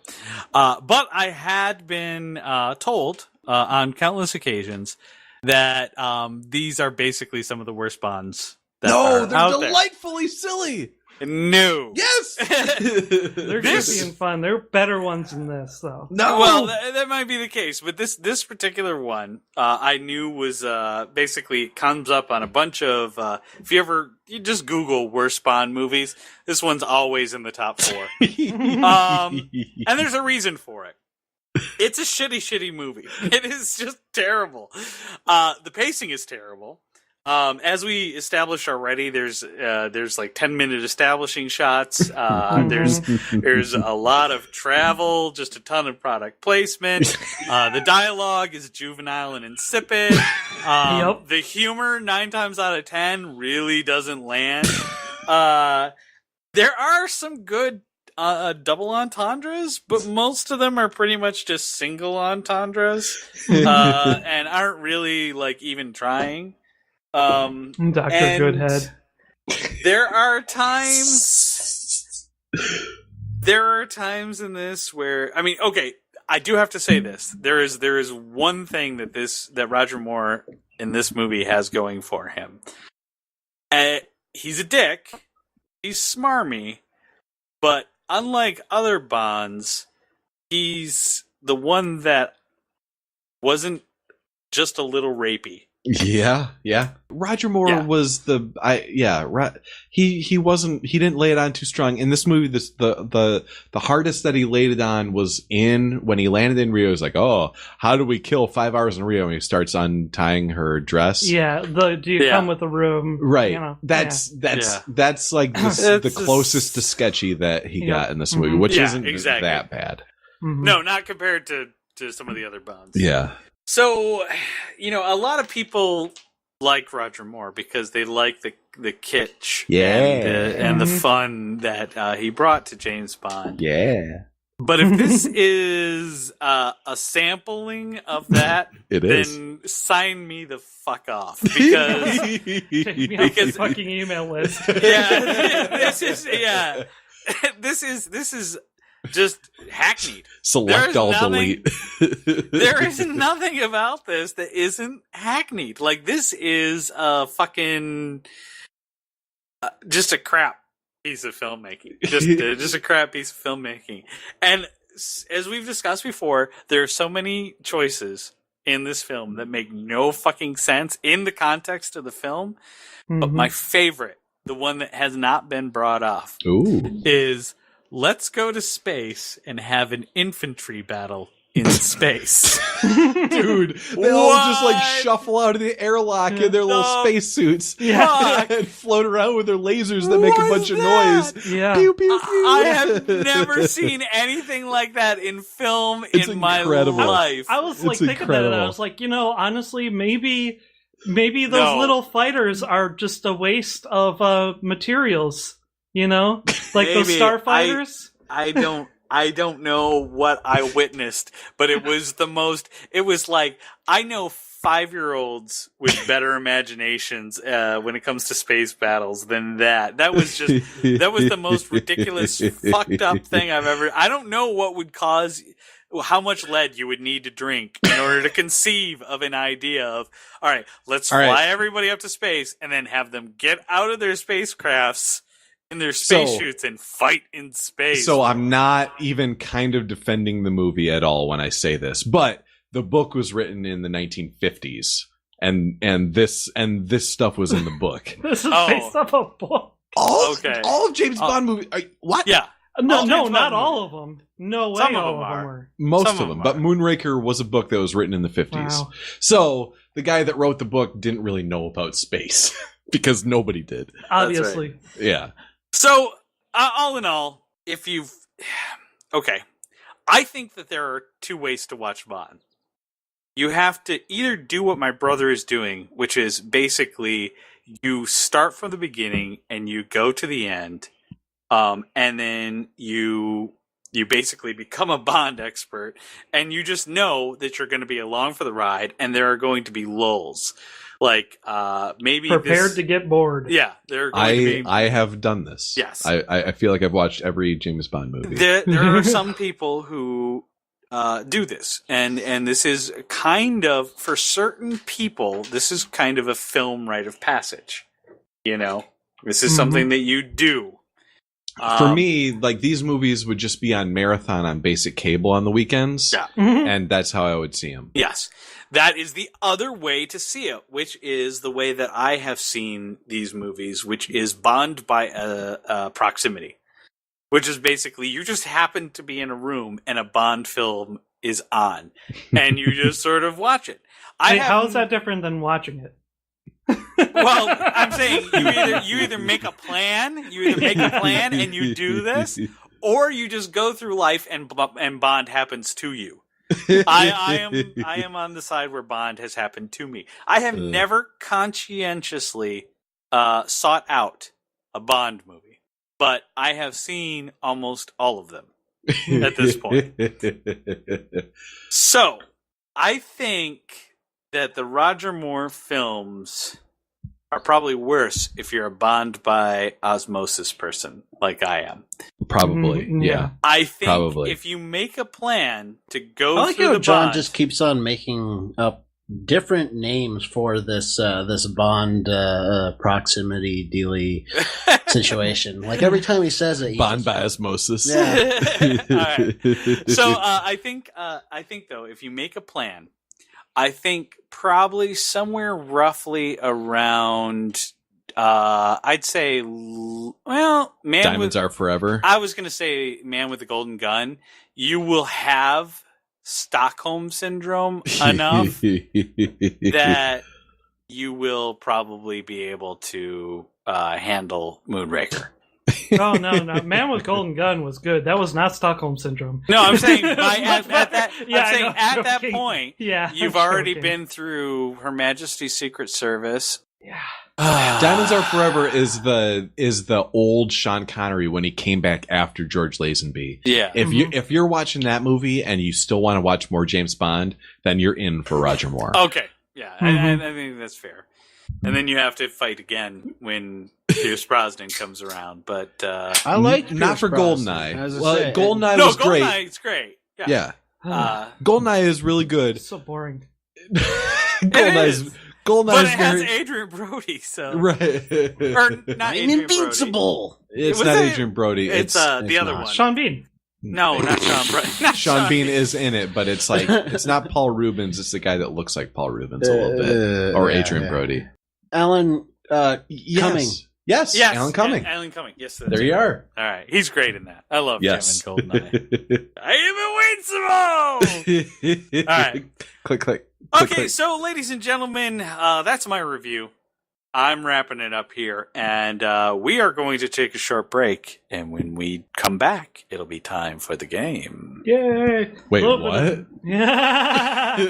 But I had been told on countless occasions that these are basically some of the worst Bonds that No, are they're out delightfully silly. there. No. Yes. They're This- goofy and fun. They're better ones than this, though. No. Well, that might be the case, but this particular one, I knew was basically comes up on a bunch of. If you just Google worst Bond movies, this one's always in the top 4, and there's a reason for it. It's a shitty movie. It is just terrible. The pacing is terrible. As we established already, there's like 10-minute establishing shots. There's a lot of travel, just a ton of product placement. The dialogue is juvenile and insipid. Yep. The humor, 9 times out of 10, really doesn't land. There are some good double entendres, but most of them are pretty much just single entendres, and aren't really like even trying. Dr. Goodhead. There are times in this where, I mean, okay, I do have to say this. There is one thing that Roger Moore in this movie has going for him. He's a dick. He's smarmy, but unlike other Bonds, he's the one that wasn't just a little rapey. Yeah. Roger Moore was he didn't lay it on too strong. In this movie, the hardest that he laid it on was when he landed in Rio. He's like, oh, how do we kill 5 hours in Rio? And he starts untying her dress. Yeah, do you come with a room? Right. You know, that's like the closest to sketchy that he got in this movie, which isn't that bad. Mm-hmm. No, not compared to some of the other Bonds. Yeah. So, a lot of people like Roger Moore because they like the kitsch and the fun that he brought to James Bond. Yeah. But if this is a sampling of that, then sign me the fuck off because take me off the fucking email list. This is just hackneyed. Select all delete. There is nothing about this that isn't hackneyed. Like, this is a fucking just a crap piece of filmmaking. Just a crap piece of filmmaking. And as we've discussed before, there are so many choices in this film that make no fucking sense in the context of the film. Mm-hmm. But my favorite, the one that has not been brought up, is let's go to space and have an infantry battle in space. Dude, they all just like shuffle out of the airlock in their little spacesuits and float around with their lasers that make a bunch of noise. Yeah. Pew, pew, pew. I have never seen anything like that in film in my life. I was like thinking about it. I was like, honestly, maybe those little fighters are just a waste of materials. Like those starfighters. I don't know what I witnessed, but it was like, I know 5-year-olds with better imaginations when it comes to space battles than that. That was the most ridiculous, fucked up thing I've ever. I don't know what would cause, how much lead you would need to drink in order to conceive of an idea of, all right, let's fly everybody up to space and then have them get out of their spacecrafts in their spacesuits and fight in space. So I'm not even kind of defending the movie at all when I say this, but the book was written in the 1950s, and this stuff was in the book. This is based off a book. All of James Bond movies. What? Yeah. No, not all of them. No way. Some all of them are. were. Most of them. But Moonraker was a book that was written in the 50s. Wow. So the guy that wrote the book didn't really know about space because nobody did. Obviously. Right. Yeah. So, all in all, I think that there are 2 ways to watch Bond. You have to either do what my brother is doing, which is basically you start from the beginning and you go to the end, and then you basically become a Bond expert, and you just know that you're going to be along for the ride, and there are going to be lulls. Like, maybe prepared to get bored. Yeah, they're going to be. I have done this. Yes, I feel like I've watched every James Bond movie. There are some people who do this, and this is kind of, for certain people, this is kind of a film rite of passage. This is something that you do. For me, like, these movies would just be on marathon on basic cable on the weekends, and that's how I would see them. Yes. That is the other way to see it, which is the way that I have seen these movies, which is Bond by proximity. Which is basically, you just happen to be in a room and a Bond film is on, and you just sort of watch it. How is that different than watching it? Well, I'm saying you either make a plan, and you do this, or you just go through life and Bond happens to you. I am on the side where Bond has happened to me. I have never conscientiously sought out a Bond movie, but I have seen almost all of them at this point. So, I think that the Roger Moore films are probably worse if you're a Bond by osmosis person like I am. Probably, yeah. I think probably. If you make a plan to go I like through how the John Bond, just keeps on making up different names for this this Bond proximity dealy situation. Like every time he says it, Bond by osmosis. Yeah. All right. So I think though, if you make a plan, I think probably somewhere roughly around, I'd say, well, Diamonds Are Forever. I was going to say Man with the Golden Gun. You will have Stockholm Syndrome enough that you will probably be able to handle Moonraker. Oh no! Man with Golden Gun was good. That was not Stockholm Syndrome. No, I'm saying at that joking. point, you've already been through Her Majesty's Secret Service. Yeah. Diamonds Are Forever is the old Sean Connery when he came back after George Lazenby. Yeah. If you're watching that movie and you still want to watch more James Bond, then you're in for Roger Moore. Okay. Yeah, I think that's fair. And then you have to fight again when Pierce Brosnan comes around. But I like not for Brosnan, GoldenEye. Well, GoldenEye was great. GoldenEye's great. Yeah. GoldenEye is really good. So boring. GoldenEye's but it has Adrian Brody, so right. Or not Adrian invincible. Brody. It's not Adrian Brody. It's the other not. one. Sean Bean. No, not Sean Brody. Sean Bean is in it, but it's like it's not Paul Rubens. It's the guy that looks like Paul Rubens a little bit, or Adrian Brody. Alan Cumming. Yes, Alan Cumming. Alan Cumming. Yes, there you are. All right, he's great in that. I love him in GoldenEye. I am invincible. All right, click. Okay, so ladies and gentlemen, that's my review. I'm wrapping it up here, and we are going to take a short break. And when we come back, it'll be time for the game. Yay! Wait, what? Yeah.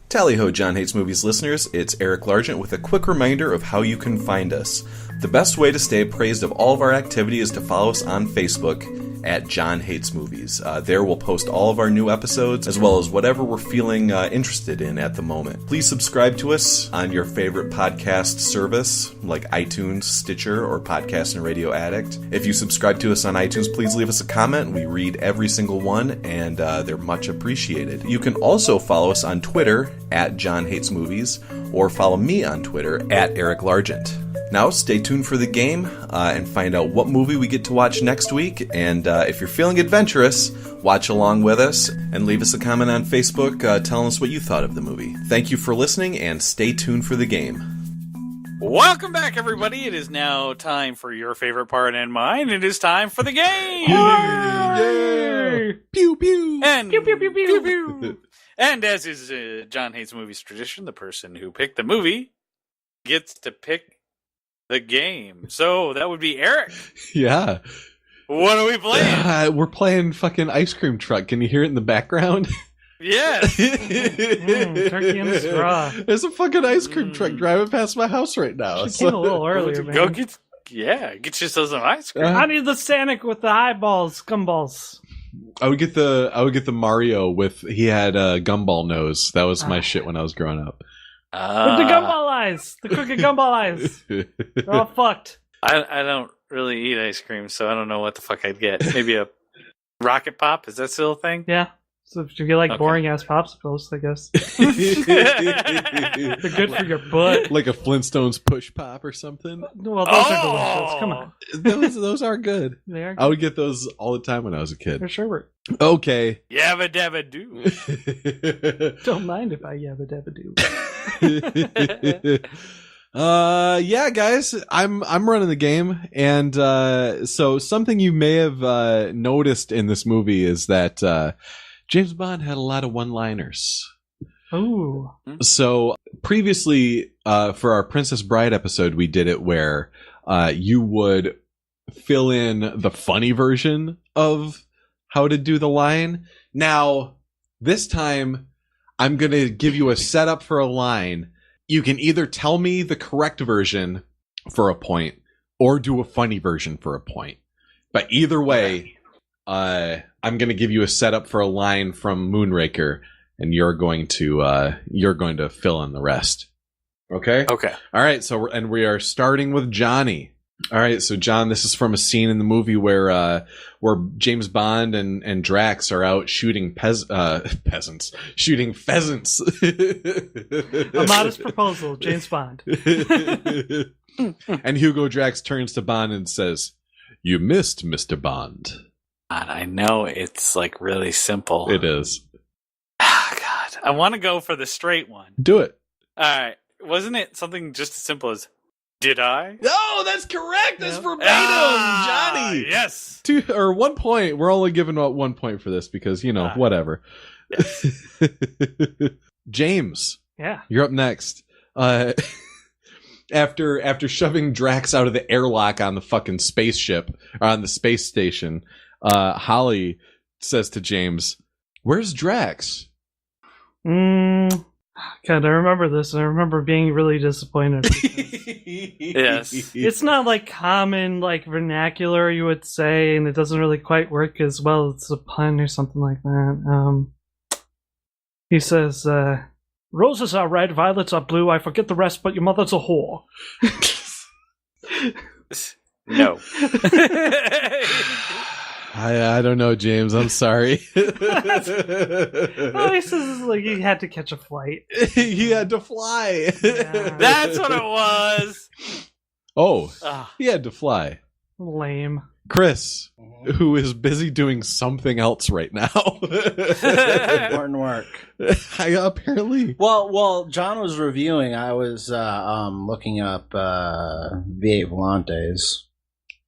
Tally ho, John Hates Movies listeners, it's Eric Largent with a quick reminder of how you can find us. The best way to stay appraised of all of our activity is to follow us on Facebook at John Hates Movies. There we'll post all of our new episodes, as well as whatever we're feeling interested in at the moment. Please subscribe to us on your favorite podcast service, like iTunes, Stitcher, or Podcast and Radio Addict. If you subscribe to us on iTunes, please leave us a comment. We read every single one, and they're much appreciated. You can also follow us on Twitter at John Hates Movies, or follow me on Twitter at Eric Largent. Now, stay tuned for the game and find out what movie we get to watch next week. And if you're feeling adventurous, watch along with us and leave us a comment on Facebook telling us what you thought of the movie. Thank you for listening, and stay tuned for the game. Welcome back, everybody. It is now time for your favorite part and mine. It is time for the game. Yay! Pew pew. And Pew, pew, pew, pew. And as is John Hates Movies tradition, the person who picked the movie gets to pick the game. So that would be Eric. Yeah. What are we playing? We're playing fucking Ice Cream Truck. Can you hear it in the background? Yes. Turkey in the straw. There's a fucking ice cream truck driving past my house right now. She came a little earlier, man. Go get yourself some ice cream. I need the Sonic with the eyeballs, gumballs. I would get the Mario with he had a gumball nose. That was my shit when I was growing up. With the gumball eyes, the crooked gumball eyes. They're all fucked. I don't really eat ice cream, so I don't know what the fuck I'd get. Maybe a Rocket Pop? Is that still a thing? Yeah. So if you get like boring ass popsicles, I guess they're good for your butt. Like a Flintstones push pop or something. Well, those are delicious. Come on, those are good. they are. I would get those all the time when I was a kid. For sure. Okay. Yabba dabba do. Don't mind if I yabba dabba do. Yeah, guys, I'm running the game, and so something you may have noticed in this movie is that James Bond had a lot of one-liners. Ooh. So previously, for our Princess Bride episode, we did it where you would fill in the funny version of how to do the line. Now, this time, I'm going to give you a setup for a line. You can either tell me the correct version for a point or do a funny version for a point. But either way, I'm going to give you a setup for a line from Moonraker, and you're going to fill in the rest. Okay? Okay. All right, and we are starting with Johnny. All right, so John, this is from a scene in the movie where James Bond and Drax are out shooting peasants, shooting pheasants. A modest proposal, James Bond. And Hugo Drax turns to Bond and says, "You missed, Mr. Bond." God, I know it's like really simple. It is. God, I want to go for the straight one. Do it. All right, wasn't it something just as simple as "Did I?" No, that's correct. That's verbatim, Johnny. Yes. 1 point. We're only giving out 1 point for this because whatever. Yes. James. Yeah. You're up next. After shoving Drax out of the airlock on the fucking spaceship, on the space station, Holly says to James, "Where's Drax?" God, I remember this, and I remember being really disappointed. Yes. It's not like common, like vernacular, you would say, and it doesn't really quite work as well. It's a pun or something like that. He says, "Roses are red, violets are blue. I forget the rest, but your mother's a whore." No. I don't know, James. I'm sorry. Oh, he says like he had to catch a flight. He had to fly. Yeah. That's what it was. Oh, Ah. he had to fly. Lame. Chris, who is busy doing something else right now. Important work. Apparently. Well, John was reviewing. I was looking up V8 Volantes.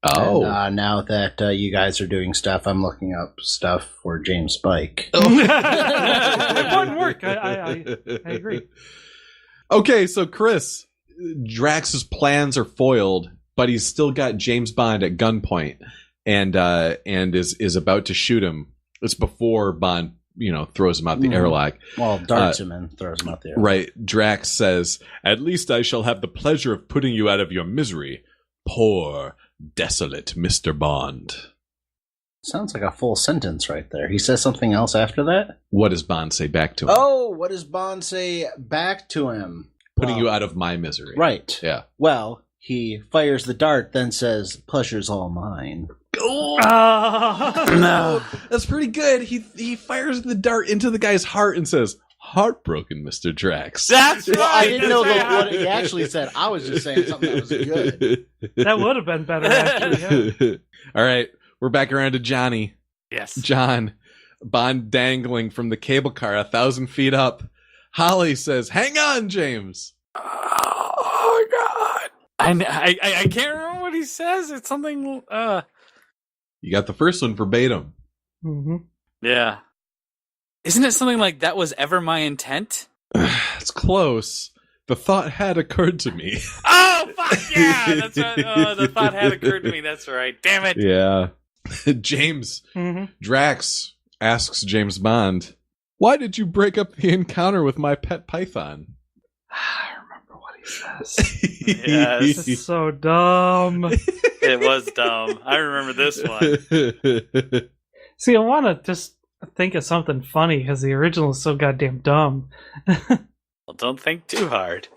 Oh. And, now that you guys are doing stuff, I'm looking up stuff for James Spike. Important work. I agree. Okay, so Chris, Drax's plans are foiled, but he's still got James Bond at gunpoint, and is about to shoot him. It's before Bond, throws him out the airlock. Well, darts him and throws him out the airlock. Right. Drax says, "At least I shall have the pleasure of putting you out of your misery. Poor, desolate Mr. Bond." Sounds like a full sentence right there. He says something else after that? What does Bond say back to him? Oh, what does Bond say back to him? Putting you out of my misery. Right. Yeah. Well, he fires the dart, then says, "Pleasure's all mine." No, that's pretty good. He fires the dart into the guy's heart and says, "Heartbroken, Mr. Drax." That's right. I didn't know That's what he actually said. I was just saying something that was good. That would have been better, actually. Yeah. All right, we're back around to Johnny. Yes. John, Bond dangling from the cable car 1,000 feet up. Holly says, "Hang on, James." Oh God. I can't remember what he says. It's something. You got the first one verbatim. Mm-hmm. Yeah. Isn't it something like "that was ever my intent"? It's close. The thought had occurred to me. Oh fuck yeah! That's right. Oh, the thought had occurred to me. That's right. Damn it. Yeah. James, Drax asks James Bond, "Why did you break up the encounter with my pet python?" I remember what he says. Yes. This is so dumb. It was dumb. I remember this one. See, I want to just think of something funny because the original is so goddamn dumb. Well, don't think too hard.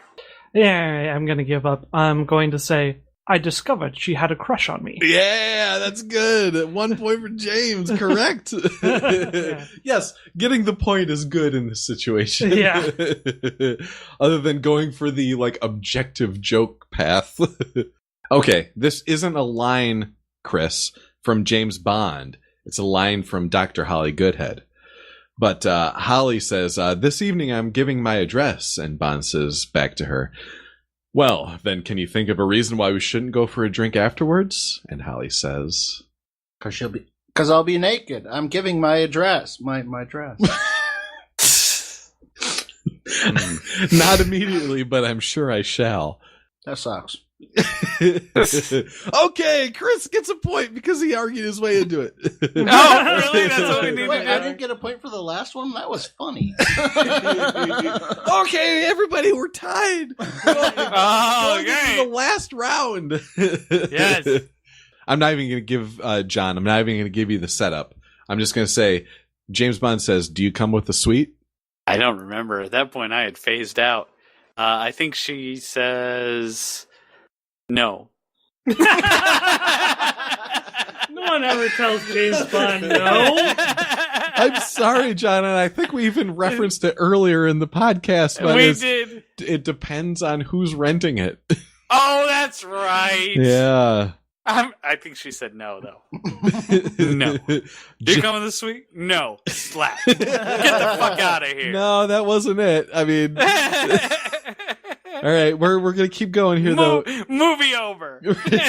Yeah, I'm going to give up. I'm going to say, "I discovered she had a crush on me." Yeah, that's good. 1 point for James. Correct. Yeah. Yes, getting the point is good in this situation. Yeah. Other than going for the objective joke path. Okay, this isn't a line, Chris, from James Bond. It's a line from Dr. Holly Goodhead. But Holly says, "This evening I'm giving my address," and Bond says back to her, "Well, then can you think of a reason why we shouldn't go for a drink afterwards?" And Holly says, Because I'll be naked. I'm giving my address. My address. Not immediately, but I'm sure I shall. That sucks. Okay, Chris gets a point because he argued his way into it. Oh, really? That's what we need Wait, to do? I didn't get a point for the last one? That was funny. Okay, everybody, we're tied. Oh, okay. The last round. Yes. I'm not even going to give John. I'm not even going to give you the setup. I'm just going to say, James Bond says, "Do you come with the suite?" I don't remember. At that point, I had phased out. I think she says no. No one ever tells James Bond no. I'm sorry, John, and I think we even referenced it earlier in the podcast. But We did. It depends on who's renting it. Oh, that's right. Yeah. I think she said no, though. No. You coming this week? No. Slap. Get the fuck out of here. No, that wasn't it. I mean, all right, we're gonna keep going here, though. Movie over.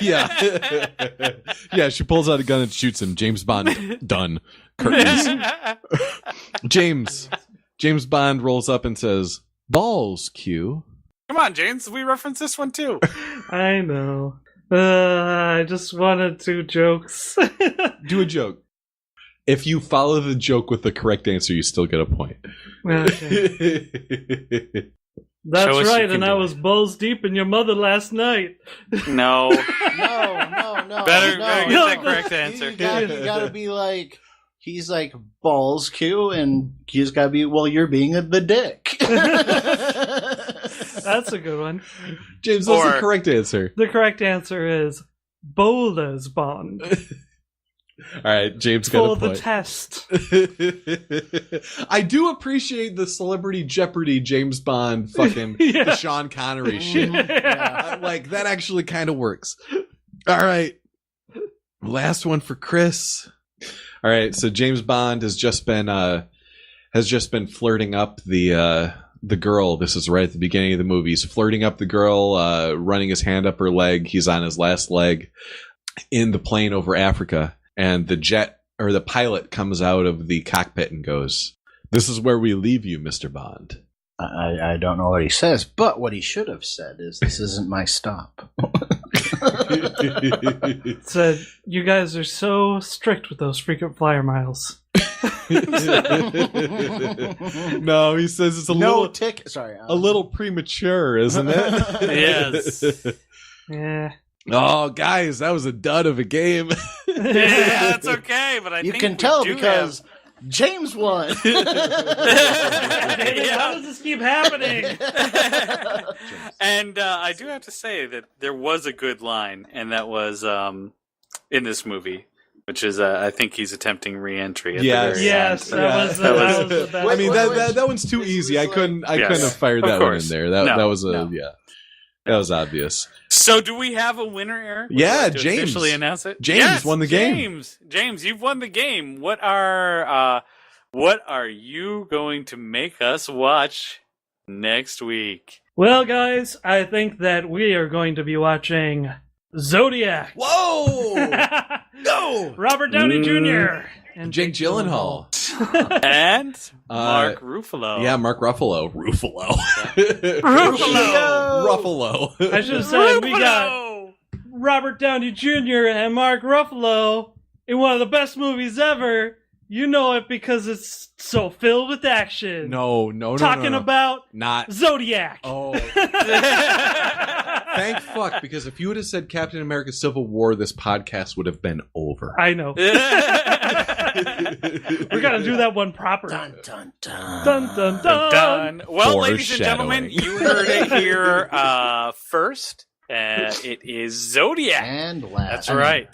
Yeah, yeah. She pulls out a gun and shoots him. James Bond done. Curtains. James Bond rolls up and says, "Balls, Q." Come on, James. We referenced this one too. I know. I just wanted 2 jokes. Do a joke. If you follow the joke with the correct answer, you still get a point. Okay. That's Show us right, you can and do I it. was balls deep in your mother last night. No. No. Better no. get that correct answer. You gotta be like, he's like, balls Q, and Q's gotta be, well, you're being the dick. That's a good one. James, what's the Or- correct answer? The correct answer is Bowler's Bond. All right, James got For a the point. test. I do appreciate the Celebrity Jeopardy James Bond fucking Yeah. the Sean Connery shit. Yeah. Like, that actually kind of works. All right. Last one for Chris. All right, so James Bond has just been flirting up the girl. This is right at the beginning of the movie. He's flirting up the girl, running his hand up her leg. He's on his last leg in the plane over Africa. And the pilot comes out of the cockpit and goes, "This is where we leave you, Mr. Bond." I don't know what he says, but what he should have said is, this isn't my stop. Said, you guys are so strict with those frequent flyer miles. No, he says it's a little premature, isn't it? Yes. Yeah. Oh, guys, that was a dud of a game. Yeah, that's okay, but I You think can we tell do because James won. David, how does this keep happening? And I do have to say that there was a good line, and that was in this movie, which is I think he's attempting re-entry. At Yes. the very Yes, end. that was the best. I mean, Wait. that one's too easy. I couldn't Yes. have fired Of that one in course. there. That No, was no. that was obvious. So, do we have a winner, Eric? Would Yeah, you like to James. officially announce it. James Yes, won the game. James, you've won the game. What are you going to make us watch next week? Well, guys, I think that we are going to be watching Zodiac. Whoa! No! Robert Downey Jr. and Jake Gyllenhaal. And Mark Ruffalo. Yeah, Mark Ruffalo. Ruffalo. Ruffalo. I should have said we got Robert Downey Jr. and Mark Ruffalo in one of the best movies ever. You know it because it's so filled with action. No. Talking about not Zodiac. Oh. Thank fuck, because if you would have said Captain America Civil War, this podcast would have been over. I know. We gotta do that one proper. Dun, dun, dun. Dun, dun, dun. Done. Well, ladies and gentlemen, Foreshadowing. you heard it here first. It is Zodiac. And last. That's right.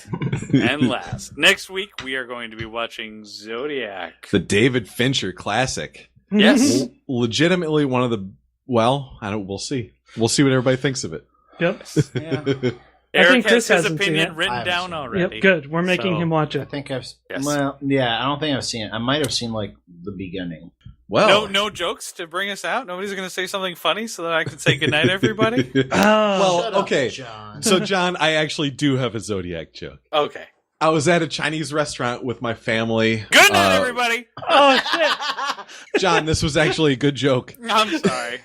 And last. Next week, we are going to be watching Zodiac. The David Fincher classic. Yes. Legitimately one of the, we'll see. We'll see what everybody thinks of it. Yep. Yeah. Eric think Chris has his hasn't seen opinion it. written I haven't down seen it. already. Yep. Good. We're making So- him watch I it. think I've. Yes. Well, yeah, I don't think I've seen it. I might have seen like the beginning. Well, No jokes to bring us out? Nobody's going to say something funny so that I can say goodnight, everybody? Oh. Well, Shut up, okay. John. So, John, I actually do have a Zodiac joke. Okay. I was at a Chinese restaurant with my family. Good night, everybody. Oh shit! John, this was actually a good joke. I'm sorry.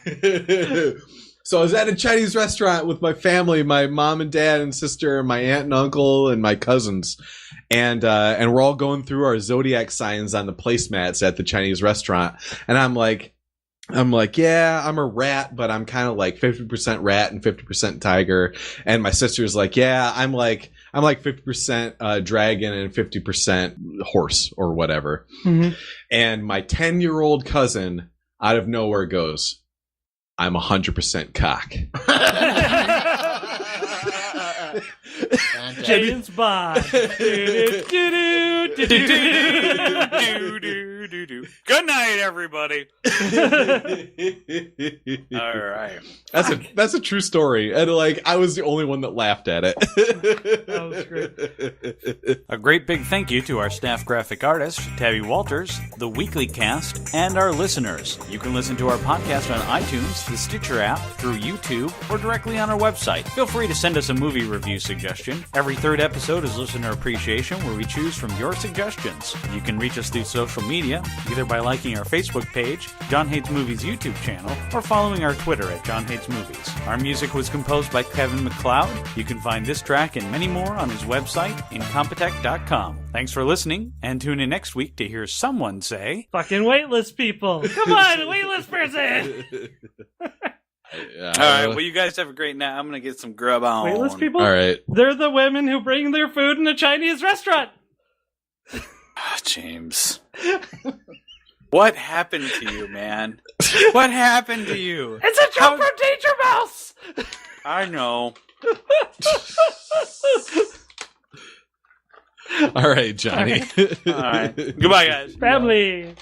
So I was at a Chinese restaurant with my family, my mom and dad and sister, and my aunt and uncle, and my cousins. And we're all going through our zodiac signs on the placemats at the Chinese restaurant. And I'm like, yeah, I'm a rat, but I'm kind of like 50% rat and 50% tiger. And my sister's like, yeah, I'm like 50% dragon and 50% horse or whatever. Mm-hmm. And my 10-year-old cousin out of nowhere goes, I'm 100% cock. James Bond. Good night, everybody. All right. That's a true story. And like I was the only one that laughed at it. That was great. A great big thank you to our staff graphic artist, Tabby Walters, the Weekly Cast, and our listeners. You can listen to our podcast on iTunes, the Stitcher app, through YouTube, or directly on our website. Feel free to send us a movie review suggestion. Every third episode is Listener Appreciation, where we choose from your suggestions. You can reach us through social media, either by liking our Facebook page, John Hates Movies YouTube channel, or following our Twitter at John Hates Movies. Our music was composed by Kevin MacLeod. You can find this track and many more on his website, incompetech.com. Thanks for listening, and tune in next week to hear someone say, "Fucking waitlist people! Come on, waitlist person!" All right, well, you guys have a great night. I'm going to get some grub on. Waitlist people? All right. They're the women who bring their food in a Chinese restaurant. Oh, James. What happened to you, man? What happened to you? It's a joke from Danger Mouse! I know. All right, Johnny. All right. Goodbye, guys. Family.